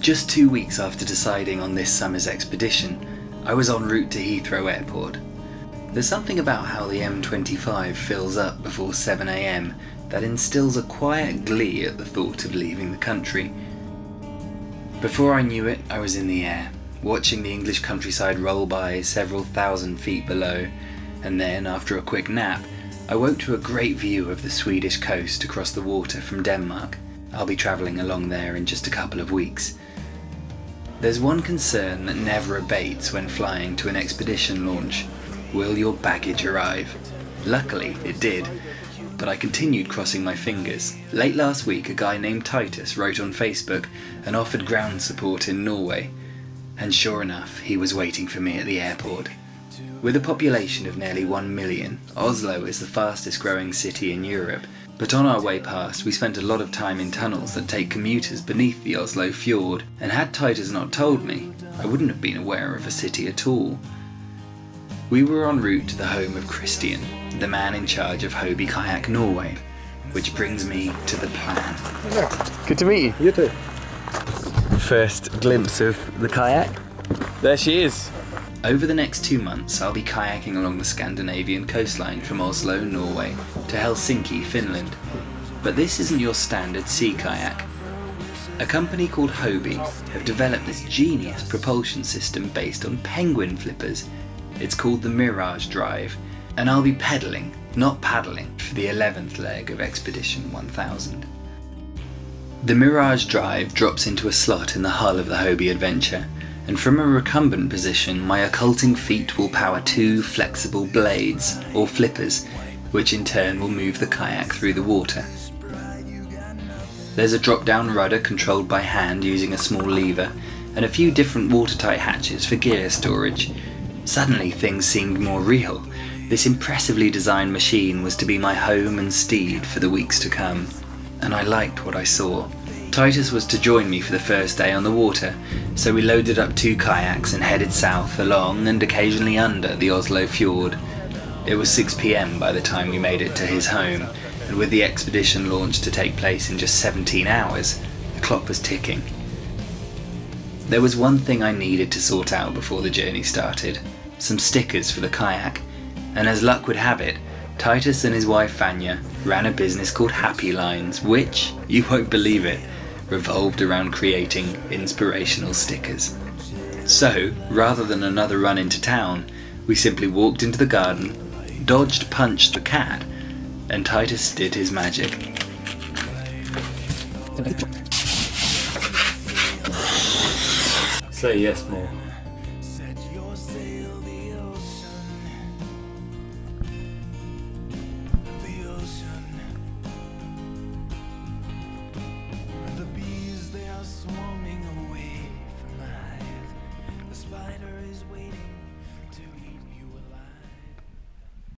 Just 2 weeks after deciding on this summer's expedition, I was en route to Heathrow Airport. There's something about how the M25 fills up before 7 AM that instills a quiet glee at the thought of leaving the country. Before I knew it, I was in the air, watching the English countryside roll by several thousand feet below, and then, after a quick nap, I woke to a great view of the Swedish coast across the water from Denmark. I'll be travelling along there in just a couple of weeks. There's one concern that never abates when flying to an expedition launch. Will your baggage arrive? Luckily, it did, but I continued crossing my fingers. Late last week, a guy named Titus wrote on Facebook and offered ground support in Norway, and sure enough, he was waiting for me at the airport. With a population of nearly 1 million, Oslo is the fastest growing city in Europe, but on our way past we spent a lot of time in tunnels that take commuters beneath the Oslo fjord, and had Titus not told me, I wouldn't have been aware of a city at all. We were en route to the home of Christian, the man in charge of Hobie Kayak Norway, which brings me to the plan. Good to meet you. You too. First glimpse of the kayak. There she is. Over the next 2 months, I'll be kayaking along the Scandinavian coastline from Oslo, Norway, to Helsinki, Finland. But this isn't your standard sea kayak. A company called Hobie have developed this genius propulsion system based on penguin flippers. It's called the Mirage Drive, and I'll be pedalling, not paddling, for the 11th leg of Expedition 1000. The Mirage Drive drops into a slot in the hull of the Hobie Adventure, and from a recumbent position my occulting feet will power 2 flexible blades, or flippers, which in turn will move the kayak through the water. There's a drop-down rudder controlled by hand using a small lever, and a few different watertight hatches for gear storage. Suddenly things seemed more real. This impressively designed machine was to be my home and steed for the weeks to come, and I liked what I saw. Titus was to join me for the first day on the water, so we loaded up 2 kayaks and headed south along and occasionally under the Oslo fjord. It was 6 PM by the time we made it to his home, and with the expedition launch to take place in just 17 hours, the clock was ticking. There was one thing I needed to sort out before the journey started: some stickers for the kayak, and as luck would have it, Titus and his wife Vanya ran a business called Happy Lines, which, you won't believe it, revolved around creating inspirational stickers. So, rather than another run into town, we simply walked into the garden, dodged punched the cat, and Titus did his magic. Say yes more.